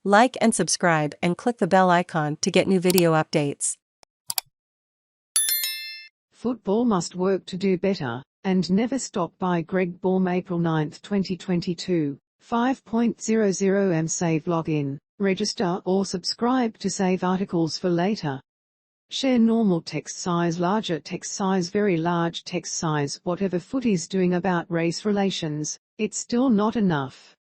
Like and subscribe and click the bell icon to get new video updates. Football Must Work to Do Better, and Never Stop by Greg Baum, April 9, 2022, 5.00 am. Save login, register or subscribe to save articles for later. Share normal text size, larger text size, very large text size. Whatever footy's doing about race relations, it's still not enough.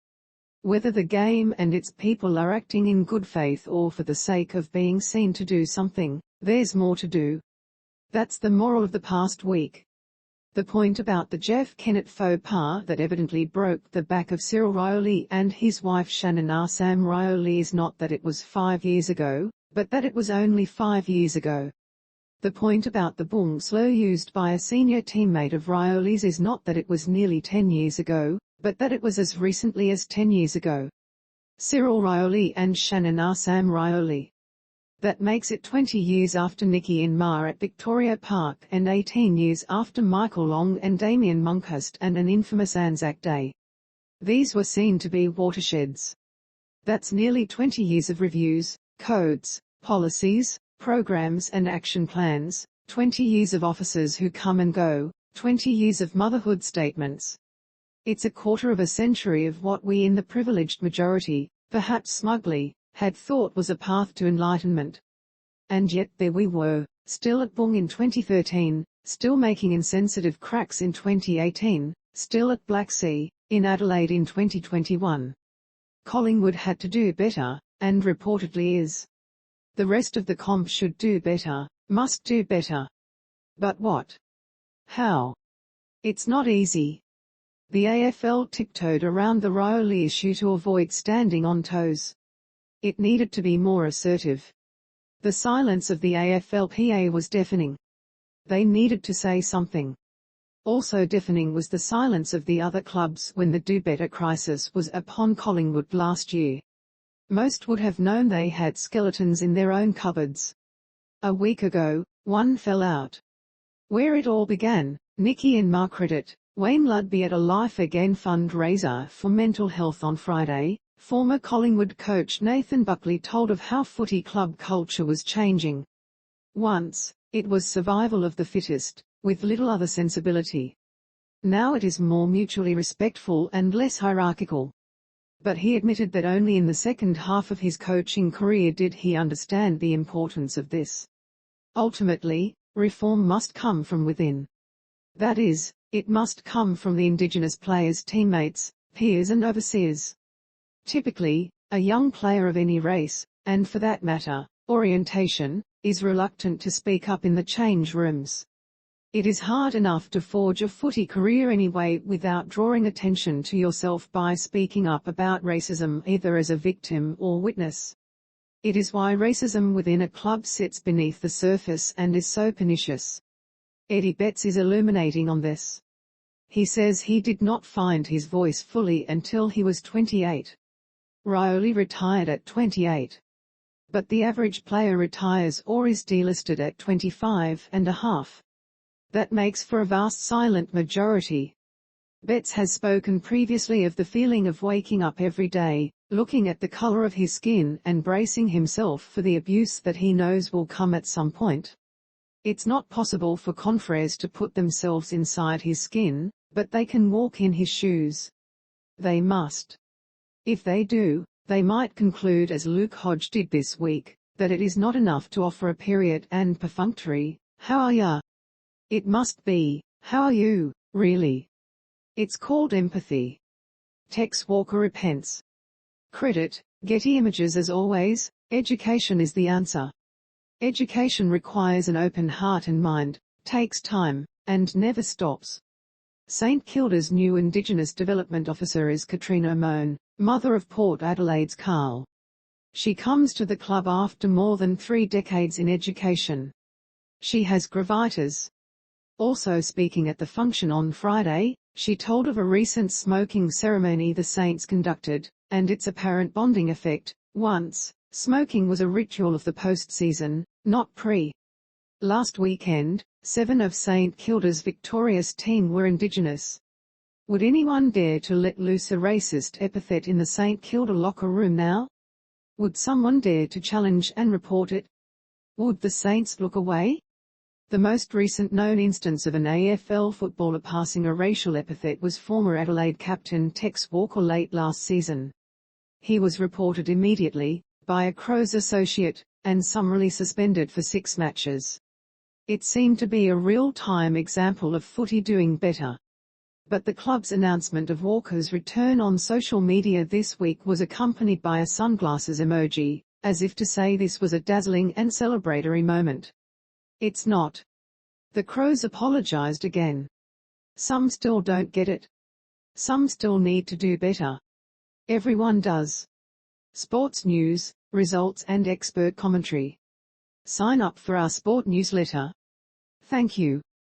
Whether the game and its people are acting in good faith or for the sake of being seen to do something, there's more to do. That's the moral of the past week. The point about the Jeff Kennett faux pas that evidently broke the back of Cyril Rioli and his wife Shannon Arsam Rioli is not that it was 5 years ago, but that it was only 5 years ago. The point about the boom slow used by a senior teammate of Rioli's is not that it was nearly 10 years ago, but that it was as recently as 10 years ago. Cyril Rioli and Shannon Arsam Rioli. That makes it 20 years after Nicky and Ma at Victoria Park and 18 years after Michael Long and Damien Monkhorst and an infamous Anzac Day. These were seen to be watersheds. That's nearly 20 years of reviews, codes, policies, programs and action plans, 20 years of officers who come and go, 20 years of motherhood statements. It's a quarter of a century of what we in the privileged majority, perhaps smugly, had thought was a path to enlightenment. And yet there we were, still at Bung in 2013, still making insensitive cracks in 2018, still at Black Sea, in Adelaide in 2021. Collingwood had to do better, and reportedly is. The rest of the comp should do better, must do better. But what? How? It's not easy. The AFL tiptoed around the Rioli issue to avoid standing on toes. It needed to be more assertive. The silence of the AFLPA was deafening. They needed to say something. Also deafening was the silence of the other clubs when the do better crisis was upon Collingwood last year. Most would have known they had skeletons in their own cupboards. A week ago, one fell out. Where it all began, Nicky and Ma credit Wayne Ludby at a Life Again fundraiser for mental health on Friday. Former Collingwood coach Nathan Buckley told of how footy club culture was changing. Once, it was survival of the fittest, with little other sensibility. Now it is more mutually respectful and less hierarchical. But he admitted that only in the second half of his coaching career did he understand the importance of this. Ultimately, reform must come from within. That is, it must come from the Indigenous players' teammates, peers and overseers. Typically, a young player of any race, and for that matter, orientation, is reluctant to speak up in the change rooms. It is hard enough to forge a footy career anyway without drawing attention to yourself by speaking up about racism either as a victim or witness. It is why racism within a club sits beneath the surface and is so pernicious. Eddie Betts is illuminating on this. He says he did not find his voice fully until he was 28. Rioli retired at 28. But the average player retires or is delisted at 25 and a half. That makes for a vast silent majority. Betts has spoken previously of the feeling of waking up every day, looking at the color of his skin and bracing himself for the abuse that he knows will come at some point. It's not possible for confreres to put themselves inside his skin, but they can walk in his shoes. They must. If they do, they might conclude as Luke Hodge did this week, that it is not enough to offer a period and perfunctory, "How are ya?" It must be, "How are you, really?" It's called empathy. Tex Walker repents. Credit, Getty Images as always, education is the answer. Education requires an open heart and mind, takes time, and never stops. St Kilda's new Indigenous Development Officer is Katrina Moan, mother of Port Adelaide's Carl. She comes to the club after more than 3 decades in education. She has gravitas. Also speaking at the function on Friday, she told of a recent smoking ceremony the Saints conducted, and its apparent bonding effect. Once, smoking was a ritual of the postseason, not pre. Last weekend, 7 of St Kilda's victorious team were Indigenous. Would anyone dare to let loose a racist epithet in the St Kilda locker room now? Would someone dare to challenge and report it? Would the Saints look away? The most recent known instance of an AFL footballer passing a racial epithet was former Adelaide captain Tex Walker late last season. He was reported immediately, by a Crows associate, and summarily suspended for 6 matches. It seemed to be a real-time example of footy doing better. But the club's announcement of Walker's return on social media this week was accompanied by a sunglasses emoji, as if to say this was a dazzling and celebratory moment. It's not. The Crows apologized again. Some still don't get it. Some still need to do better. Everyone does. Sports news, results and expert commentary. Sign up for our sport newsletter. Thank you.